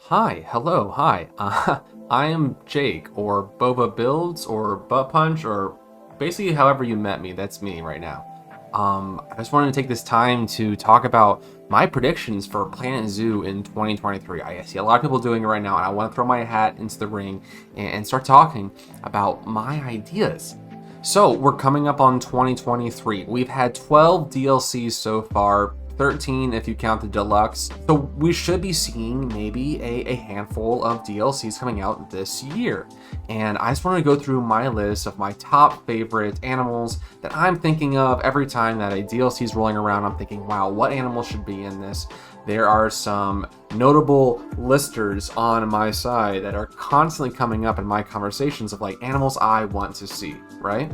Hi, hello, hi. I am Jake, or Boba Builds, or Butt Punch, or basically however you met me, that's me right now. I just wanted to take this time to talk about my predictions for Planet Zoo in 2023. I see a lot of people doing it right now, and I want to throw my hat into the ring and start talking about my ideas. So, we're coming up on 2023. We've had 12 DLCs so far, 13 if you count the deluxe. So we should be seeing maybe a handful of DLCs coming out this year. And I just want to go through my list of my top favorite animals that I'm thinking of every time that a DLC is rolling around. I'm thinking, wow, what animal should be in this? There are some notable listers on my side that are constantly coming up in my conversations of like animals I want to see, right?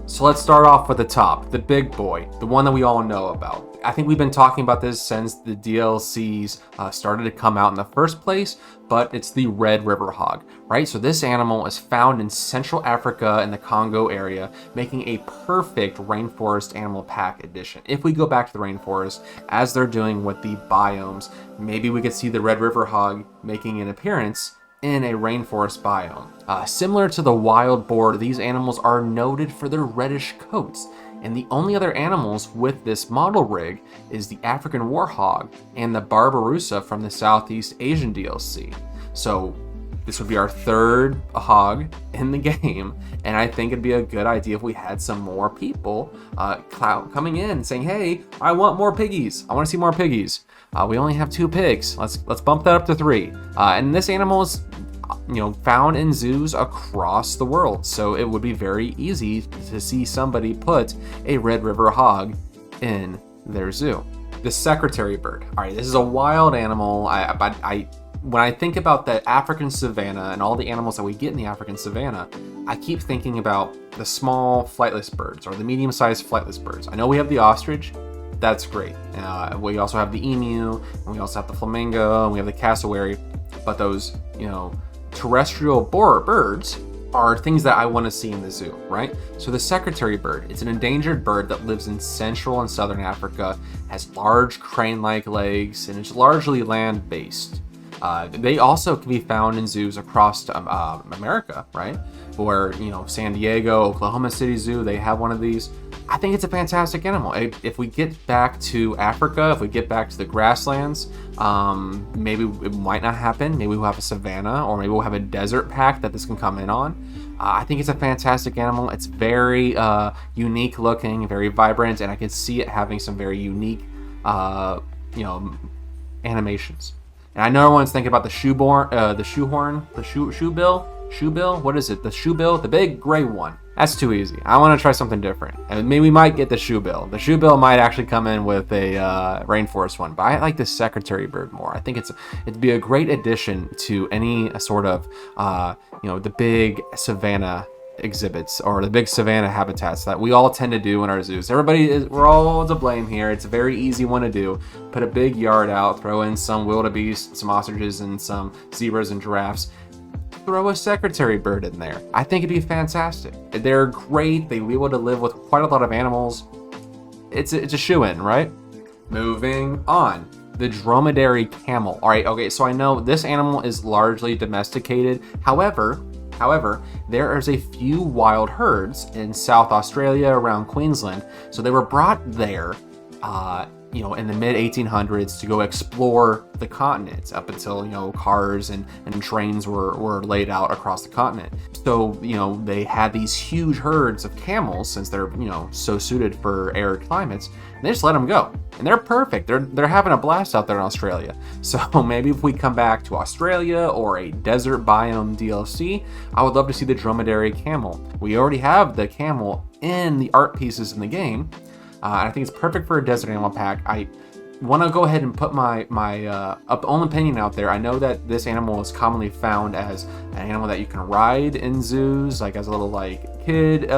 So let's start off with the top, the big boy, the one that we all know about. I think we've been talking about this since the DLCs started to come out in the first place, but it's the red river hog, right? So this animal is found in Central Africa in the Congo area, making a perfect rainforest animal pack edition. If we go back to the rainforest, as they're doing with the biomes, maybe we could see the red river hog making an appearance in a rainforest biome. Similar to the wild boar, these animals are noted for their reddish coats, and the only other animals with this model rig is the African warhog and the Barbaroussa from the Southeast Asian DLC. So this would be our third hog in the game, and I think it'd be a good idea if we had some more people coming in saying, hey, I want more piggies. I want to see more piggies. We only have 2 pigs. Let's bump that up to 3. And this animal is, found in zoos across the world, so it would be very easy to see somebody put a red river hog in their zoo. The secretary bird. All right, this is a wild animal. When I think about the African savanna and all the animals that we get in the African savanna, I keep thinking about the small flightless birds or the medium-sized flightless birds. I know we have the ostrich. That's great. We also have the emu, and we also have the flamingo, and we have the cassowary. But those, terrestrial birds are things that I want to see in the zoo, right? So the secretary bird, it's an endangered bird that lives in Central and Southern Africa, has large crane-like legs, and it's largely land-based. They also can be found in zoos across America, right? Where, San Diego, Oklahoma City Zoo, they have one of these. I think it's a fantastic animal. If we get back to Africa, if we get back to the grasslands, maybe it might not happen. Maybe we'll have a savanna, or maybe we'll have a desert pack that this can come in on. I think it's a fantastic animal. It's very unique looking, very vibrant, and I can see it having some very unique, animations. And I know everyone's thinking about the shoebill. What is it? The shoebill, the big gray one. That's too easy. I want to try something different. And maybe we might get the shoebill. The shoebill might actually come in with a rainforest one, but I like the secretary bird more. I think it'd be a great addition to any sort of, the big savanna exhibits or the big savanna habitats that we all tend to do in our zoos. We're all to blame here. It's a very easy one to do. Put a big yard out, throw in some wildebeest, some ostriches, and some zebras and giraffes. Throw a secretary bird in there. I think it'd be fantastic. They're great. They'll be able to live with quite a lot of animals. It's a shoo-in, right? Moving on. The dromedary camel. All right, okay, so I know this animal is largely domesticated. However, there is a few wild herds in South Australia around Queensland. So they were brought there in the mid 1800s to go explore the continent up until cars and trains were laid out across the continent. So they had these huge herds of camels since they're so suited for arid climates, and they just let them go, and they're perfect. They're having a blast out there in Australia. So maybe if we come back to Australia or a desert biome DLC, I would love to see the dromedary camel. We already have the camel in the art pieces in the game. I think it's perfect for a desert animal pack. I want to go ahead and put my own opinion out there. I know that this animal is commonly found as an animal that you can ride in zoos, like as a little kid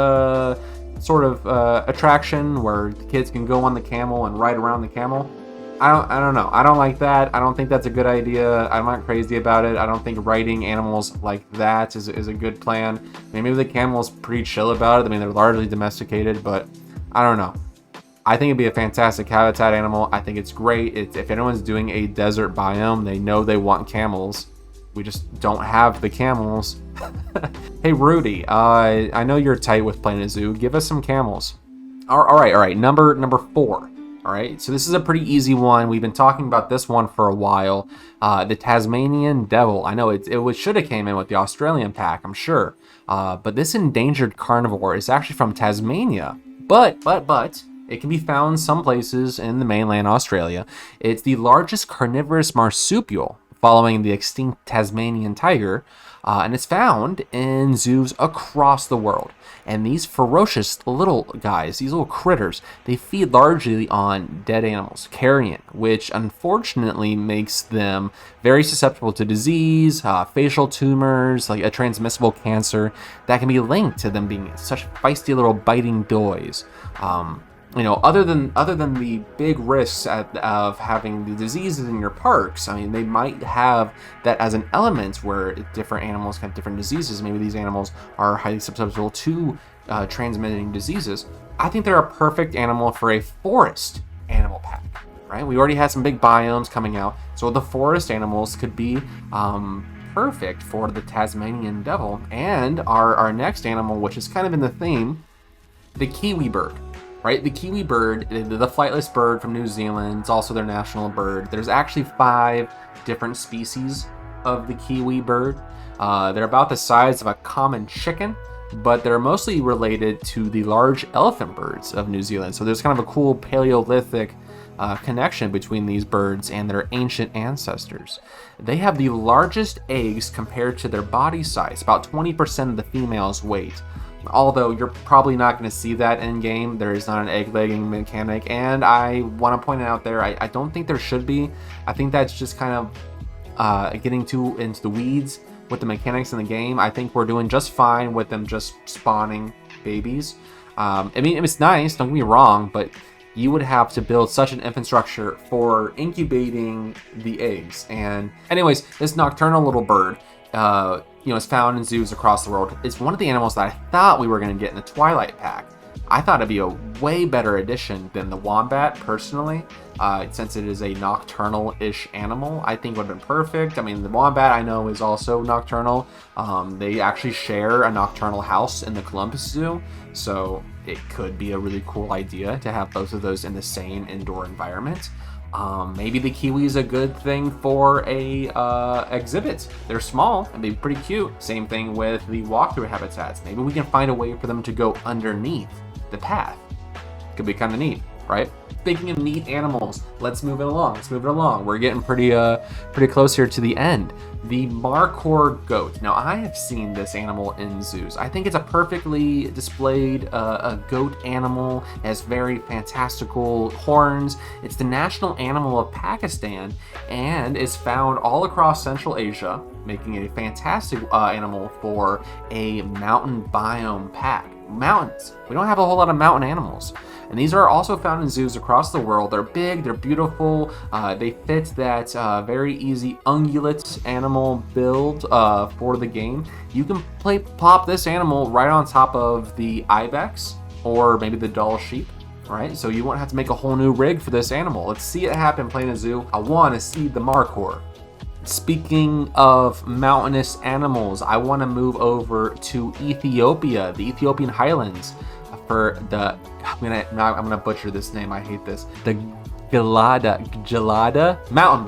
sort of attraction where the kids can go on the camel and ride around the camel. I don't know. I don't like that. I don't think that's a good idea. I'm not crazy about it. I don't think riding animals like that is a good plan. Maybe the camel's pretty chill about it. I mean, they're largely domesticated, but I don't know. I think it'd be a fantastic habitat animal. I think it's great. If anyone's doing a desert biome, they know they want camels. We just don't have the camels. Hey, Rudy, I know you're tight with playing a zoo. Give us some camels. All right. Number 4. All right, so this is a pretty easy one. We've been talking about this one for a while. The Tasmanian Devil. I know it should have came in with the Australian pack, I'm sure. But this endangered carnivore is actually from Tasmania. But it can be found some places in the mainland Australia. It's the largest carnivorous marsupial, following the extinct Tasmanian tiger, and it's found in zoos across the world. And these ferocious little guys, these little critters, they feed largely on dead animals, carrion, which unfortunately makes them very susceptible to disease, facial tumors, like a transmissible cancer that can be linked to them being such feisty little biting doys. Other than the big risks of having the diseases in your parks, I mean, they might have that as an element where different animals have different diseases. Maybe these animals are highly susceptible to transmitting diseases. I think they're a perfect animal for a forest animal pack, right? We already had some big biomes coming out, so the forest animals could be perfect for the Tasmanian Devil. And our next animal, which is kind of in the theme, the Kiwi Bird. Right, the Kiwi Bird, the flightless bird from New Zealand, it's also their national bird. There's actually 5 different species of the Kiwi Bird. They're about the size of a common chicken, but they're mostly related to the large elephant birds of New Zealand. So there's kind of a cool Paleolithic connection between these birds and their ancient ancestors. They have the largest eggs compared to their body size, about 20% of the female's weight. Although you're probably not going to see that in game. There is not an egg-laying mechanic, and I want to point it out there, I don't think there should be. I think that's just kind of getting too into the weeds with the mechanics in the game. I think we're doing just fine with them just spawning babies. I mean, it's nice, don't get me wrong, but you would have to build such an infrastructure for incubating the eggs. And anyways, this nocturnal little bird, is found in zoos across the world. It's one of the animals that I thought we were going to get in the Twilight pack. I thought it'd be a way better addition than the wombat, personally, since it is a nocturnal-ish animal. I think would have been perfect. I mean, the wombat I know is also nocturnal. They actually share a nocturnal house in the Columbus Zoo, so it could be a really cool idea to have both of those in the same indoor environment. Maybe the kiwi is a good thing for a exhibit. They're small and they're pretty cute. Same thing with the walkthrough habitats. Maybe we can find a way for them to go underneath the path. Could be kind of neat, right? Speaking of neat animals, let's move it along. We're getting pretty close here to the end. The markhor goat. Now, I have seen this animal in zoos. I think it's a perfectly displayed a goat animal. It has very fantastical horns. It's the national animal of Pakistan and is found all across Central Asia, making it a fantastic animal for a mountain biome pack. Mountains. We don't have a whole lot of mountain animals. And these are also found in zoos across the world. They're big, they're beautiful, they fit that very easy ungulate animal build for the game. You can plop this animal right on top of the ibex or maybe the Dall sheep, right? So you won't have to make a whole new rig for this animal. Let's see it happen playing a zoo. I want to see the markhor. Speaking of mountainous animals, I want to move over to Ethiopia, the Ethiopian highlands, for the I'm gonna butcher this name. I hate this. The gelada mountain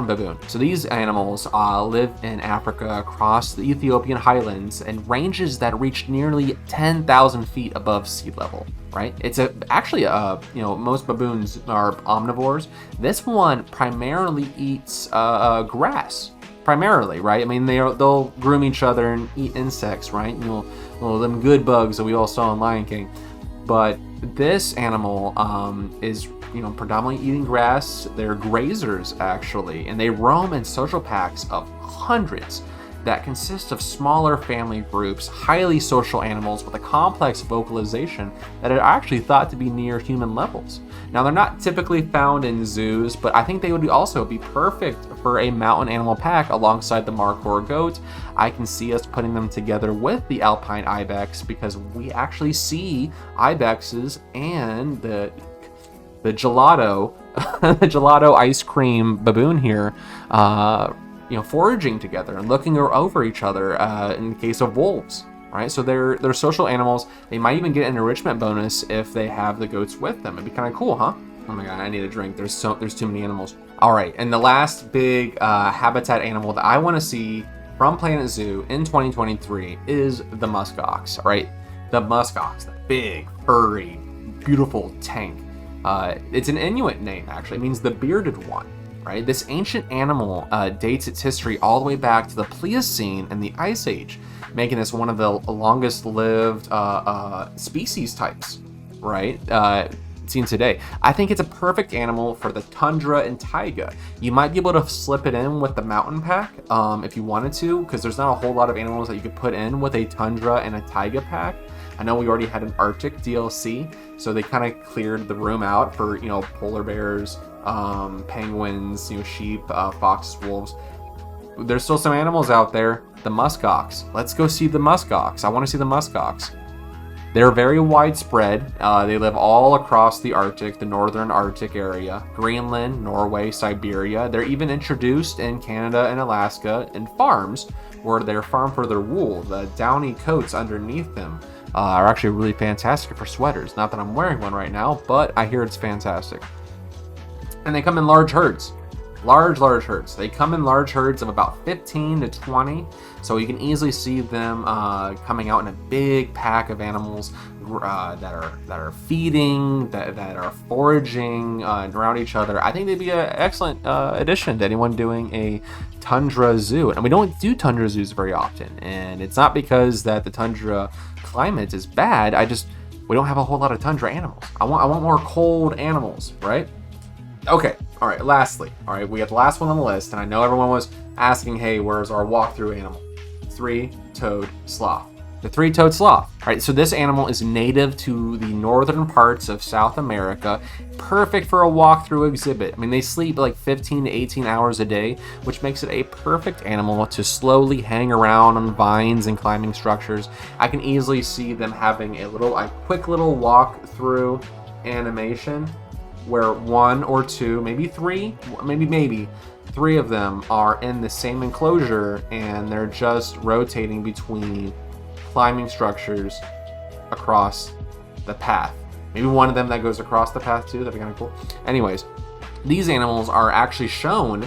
baboon. So these animals live in Africa across the Ethiopian highlands and ranges that reach nearly 10,000 feet above sea level. Right? It's actually most baboons are omnivores. This one primarily eats grass. Primarily, right? I mean, they'll groom each other and eat insects, right? Them good bugs that we all saw in Lion King. But this animal is predominantly eating grass. They're grazers, actually, and they roam in social packs of hundreds that consist of smaller family groups, highly social animals with a complex vocalization that are actually thought to be near human levels. Now, they're not typically found in zoos, but I think they would also be perfect for a mountain animal pack alongside the markhor goat. I can see us putting them together with the alpine ibex because we actually see ibexes and the gelato, the gelato ice cream baboon here foraging together and looking over each other in the case of wolves. Right, so they're social animals. They might even get an enrichment bonus if they have the goats with them. It'd be kind of cool, huh? Oh my god, I need a drink. There's too many animals. All right, and the last big habitat animal that I want to see from Planet Zoo in 2023 is the musk ox. Right, the musk ox, the big, furry, beautiful tank. It's an Inuit name actually. It means the bearded one. Right, this ancient animal dates its history all the way back to the Pliocene and the Ice Age, making this one of the longest lived species types, right, seen today. I think it's a perfect animal for the tundra and taiga. You might be able to slip it in with the mountain pack if you wanted to, because there's not a whole lot of animals that you could put in with a tundra and a taiga pack. I know we already had an Arctic DLC, so they kind of cleared the room out for, polar bears, penguins, sheep, foxes, wolves. There's still some animals out there. The musk ox. Let's go see the musk ox. I want to see the musk ox. They're very widespread. They live all across the Arctic, the northern Arctic area, Greenland, Norway, Siberia. They're even introduced in Canada and Alaska in farms where they're farmed for their wool. The downy coats underneath them are actually really fantastic for sweaters. Not that I'm wearing one right now, but I hear it's fantastic. And they come in large herds. Large herds. They come in large herds of about 15 to 20, so you can easily see them coming out in a big pack of animals that are feeding, that are foraging around each other. I think they'd be an excellent addition to anyone doing a tundra zoo. And we don't do tundra zoos very often, and it's not because that the tundra climate is bad. We don't have a whole lot of tundra animals. I want more cold animals, right? Okay, all right, lastly, we got the last one on the list, and I know everyone was asking, hey, where's our walkthrough animal? Three-toed sloth. The three-toed sloth. All right, so this animal is native to the northern parts of South America, perfect for a walkthrough exhibit. I mean, they sleep like 15 to 18 hours a day, which makes it a perfect animal to slowly hang around on vines and climbing structures. I can easily see them having a quick little walkthrough animation where one or two, maybe three of them are in the same enclosure, and they're just rotating between climbing structures across the path. Maybe one of them that goes across the path too. That'd be kind of cool. Anyways, these animals are actually shown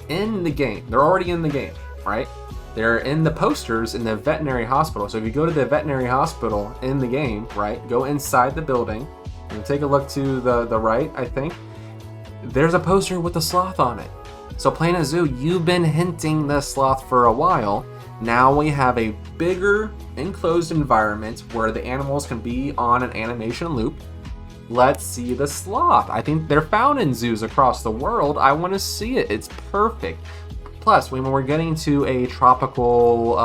in the game. They're already in the game, right? They're in the posters in the veterinary hospital. So if you go to the veterinary hospital in the game, right, go inside the building, and take a look to the right, I think. There's a poster with the sloth on it. So Planet Zoo, you've been hinting the sloth for a while. Now we have a bigger enclosed environment where the animals can be on an animation loop. Let's see the sloth. I think they're found in zoos across the world. I want to see it. It's perfect. Plus, when we're getting to a tropical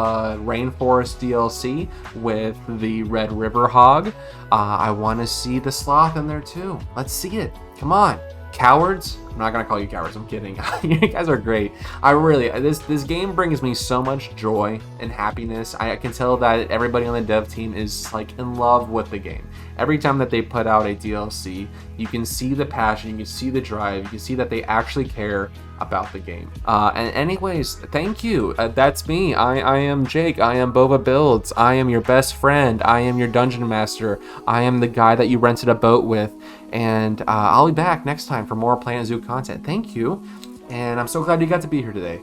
rainforest DLC with the red river hog, I want to see the sloth in there too. Let's see it. Come on. Cowards? I'm not going to call you cowards. I'm kidding. You guys are great. This game brings me so much joy and happiness. I can tell that everybody on the dev team is like in love with the game. Every time that they put out a DLC, you can see the passion, you can see the drive, you can see that they actually care about the game. And anyways, thank you. That's me. I am Jake. I am Boba Builds. I am your best friend. I am your dungeon master. I am the guy that you rented a boat with. And I'll be back next time for more Planet Zoo content. Thank you. And I'm so glad you got to be here today.